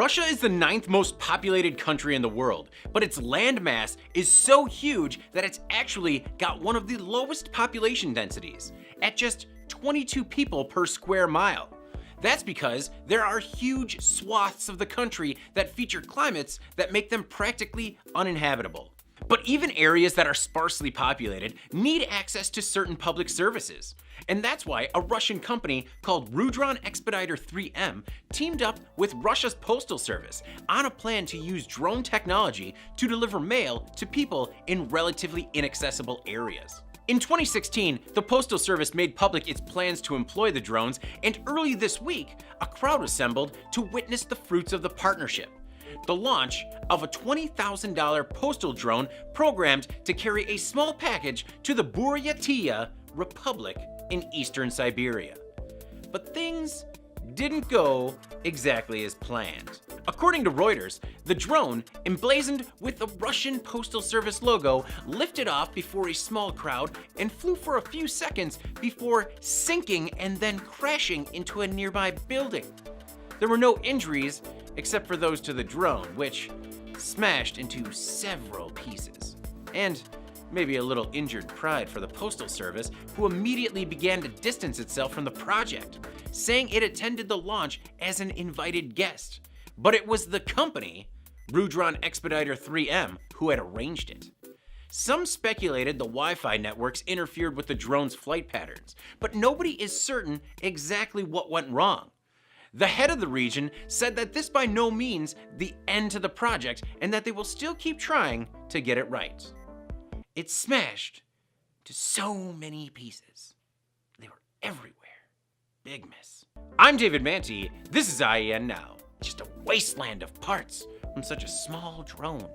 Russia is the 9th most populated country in the world, but its landmass is so huge that it's actually got one of the lowest population densities, at just 22 people per square mile. That's because there are huge swaths of the country that feature climates that make them practically uninhabitable. But even areas that are sparsely populated need access to certain public services. And that's why a Russian company called Rudron Expeditor 3M teamed up with Russia's postal service on a plan to use drone technology to deliver mail to people in relatively inaccessible areas. In 2016, the Postal Service made public its plans to employ the drones, and early this week, a crowd assembled to witness the fruits of the partnership. The launch of a $20,000 postal drone programmed to carry a small package to the Buryatia Republic in Eastern Siberia. But things didn't go exactly as planned. According to Reuters, the drone, emblazoned with the Russian Postal Service logo, lifted off before a small crowd and flew for a few seconds before sinking and then crashing into a nearby building. There were no injuries except for those to the drone, which smashed into several pieces. And maybe a little injured pride for the Postal Service, who immediately began to distance itself from the project, saying it attended the launch as an invited guest. But it was the company, Rudron Expeditor 3M, who had arranged it. Some speculated the Wi-Fi networks interfered with the drone's flight patterns, but nobody is certain exactly what went wrong. The head of the region said that this by no means the end to the project and that they will still keep trying to get it right. It smashed to so many pieces. They were everywhere. Big miss. I'm David Manti. This is IEN Now. Just a wasteland of parts from such a small drone.